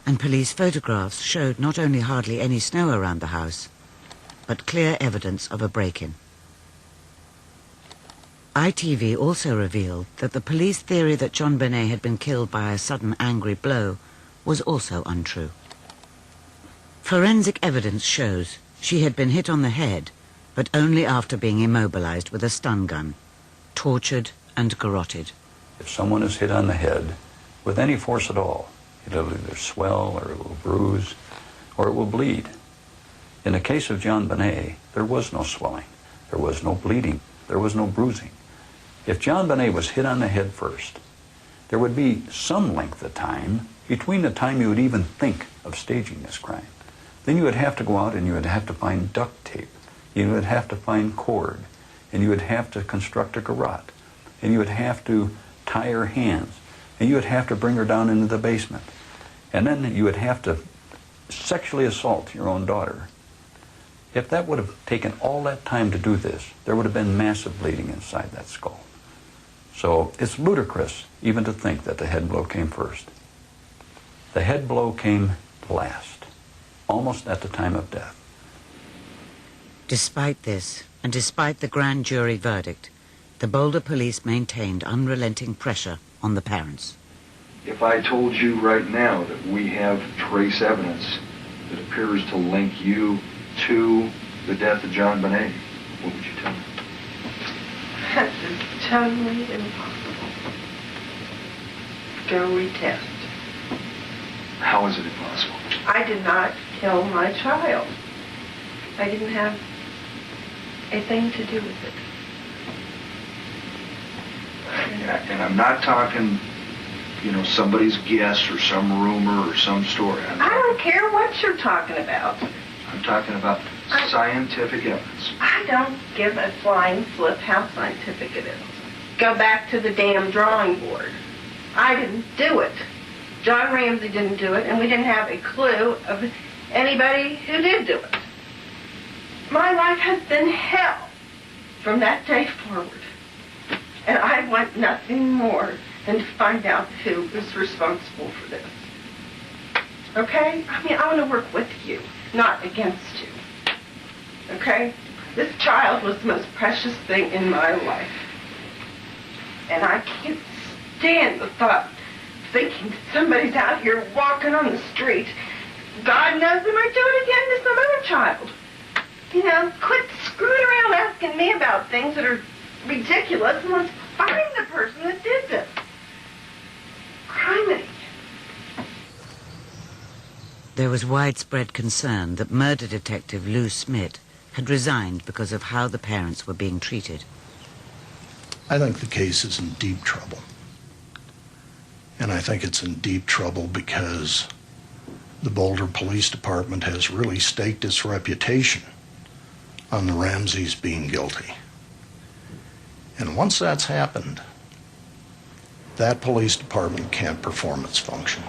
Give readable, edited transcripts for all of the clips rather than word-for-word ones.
And police photographs showed not only hardly any snow around the house, but clear evidence of a break-in. ITV also revealed that the police theory that JonBenet had been killed by a sudden angry blow was also untrue. Forensic evidence shows she had been hit on the head, but only after being immobilized with a stun gun, tortured and garroted. If someone is hit on the head with any force at all, it'll either swell or it will bruise or it will bleed. In the case of JonBenet, there was no swelling, there was no bleeding, there was no bruising. If JonBenet was hit on the head first, there would be some length of time between the time you would even think of staging this crime. Then you would have to go out and you would have to find duct tape, you would have to find cord, and you would have to construct a garrote, and you would have to tie her hands, and you would have to bring her down into the basement. And then you would have to sexually assault your own daughter. If that would have taken all that time to do this, there would have been massive bleeding inside that skull. So it's ludicrous even to think that the head blow came first. The head blow came last, almost at the time of death. Despite this, and despite the grand jury verdict, the Boulder police maintained unrelenting pressure on the parents. If I told you right now that we have trace evidence that appears to link you to the death of JonBenet, what would you tell me? That is totally impossible. Go retest. How is it impossible? I did not kill my child. I didn't have a thing to do with it. And I'm not talking, you know, somebody's guess or some rumor or some story. I don't care what you're talking about. I'm talking about scientific evidence. I don't give a flying flip how scientific it is. Go back to the damn drawing board. I didn't do it. John Ramsey didn't do it, and we didn't have a clue of anybody who did do it. My life has been hell from that day forward. And I want nothing more than to find out who is responsible for this. Okay? I mean, I want to work with you, not against you. Okay? This child was the most precious thing in my life. And I can't stand the thought of thinking that somebody's out here walking on the street. God knows they might do it again to some other child. You know, quit screwing around asking me about things that are ridiculous and let's find the person that did this. Criminy. There was widespread concern that murder detective Lou Smith had resigned because of how the parents were being treated. I think the case is in deep trouble. And I think it's in deep trouble because the Boulder Police Department has really staked its reputation on the Ramseys being guilty. And once that's happened, that police department can't perform its function.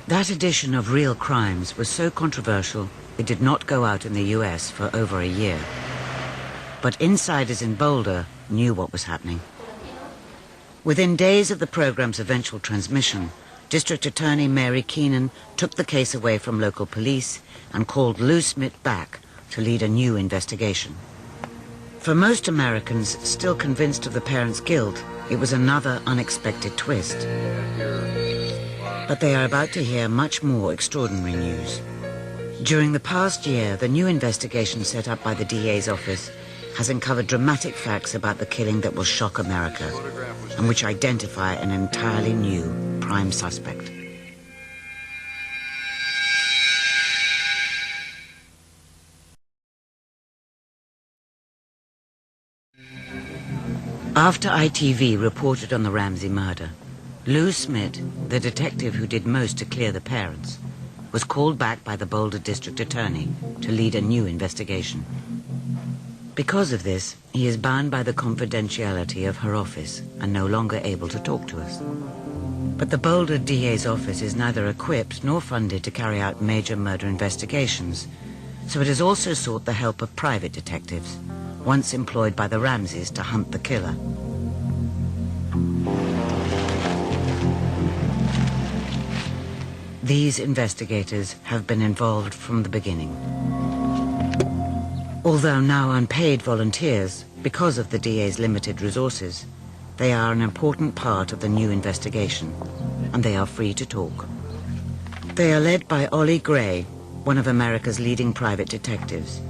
That edition of Real Crimes was so controversial it did not go out in the US for over a year. But insiders in Boulder knew what was happening. Within days of the program's eventual transmission, District Attorney Mary Keenan took the case away from local police and called Lou Smith back to lead a new investigation. For most Americans still convinced of the parents' guilt, it was another unexpected twist. But they are about to hear much more extraordinary news. During the past year, the new investigation set up by the DA's office has uncovered dramatic facts about the killing that will shock America, and which identify an entirely new prime suspect. After ITV reported on the Ramsey murder, Lou Smith, the detective who did most to clear the parents, was called back by the Boulder District Attorney to lead a new investigation. Because of this, he is bound by the confidentiality of her office and no longer able to talk to us. But the Boulder DA's office is neither equipped nor funded to carry out major murder investigations, so it has also sought the help of private detectives, once employed by the Ramseys to hunt the killer. These investigators have been involved from the beginning. Although now unpaid volunteers, because of the DA's limited resources, they are an important part of the new investigation, and they are free to talk. They are led by Ollie Gray, one of America's leading private detectives.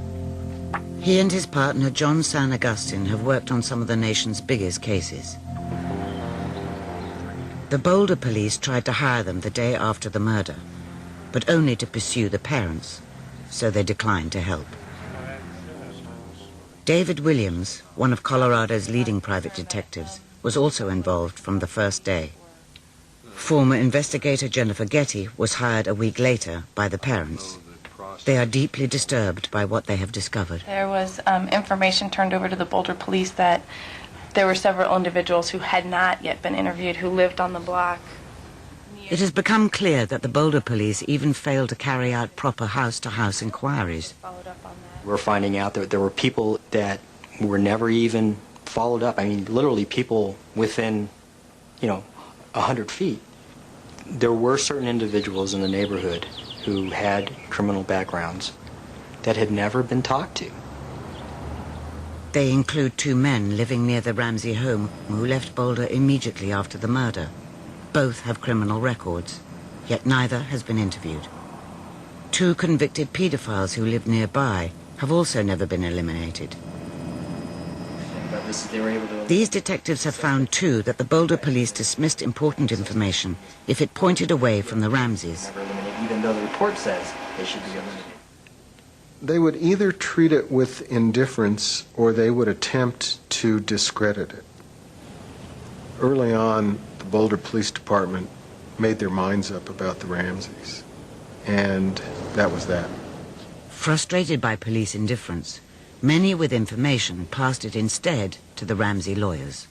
He and his partner John San Agustin have worked on some of the nation's biggest cases. The Boulder police tried to hire them the day after the murder, but only to pursue the parents, so they declined to help. David Williams, one of Colorado's leading private detectives, was also involved from the first day. Former investigator Jennifer Getty was hired a week later by the parents. They are deeply disturbed by what they have discovered. There was information turned over to the Boulder police that there were several individuals who had not yet been interviewed who lived on the block. It has become clear that the Boulder police even failed to carry out proper house-to-house inquiries. Followed up on that. We're finding out that there were people that were never even followed up. I mean, literally people within, 100 feet. There were certain individuals in the neighborhood who had criminal backgrounds that had never been talked to. They include two men living near the Ramsey home who left Boulder immediately after the murder. Both have criminal records, yet neither has been interviewed. Two convicted pedophiles who live nearby have also never been eliminated. These detectives have found, too, that the Boulder police dismissed important information if it pointed away from the Ramseys. Even though the report says they should be eliminated. They would either treat it with indifference or they would attempt to discredit it. Early on, the Boulder Police Department made their minds up about the Ramseys, and that was that. Frustrated by police indifference, many with information passed it instead to the Ramsey lawyers.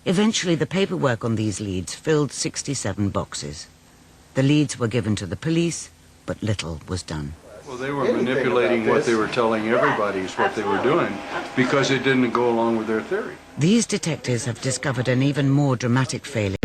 Eventually, the paperwork on these leads filled 67 boxes. The leads were given to the police, but little was done. Well, they were manipulating what they were telling everybody is what they were doing because it didn't go along with their theory. These detectives have discovered an even more dramatic failure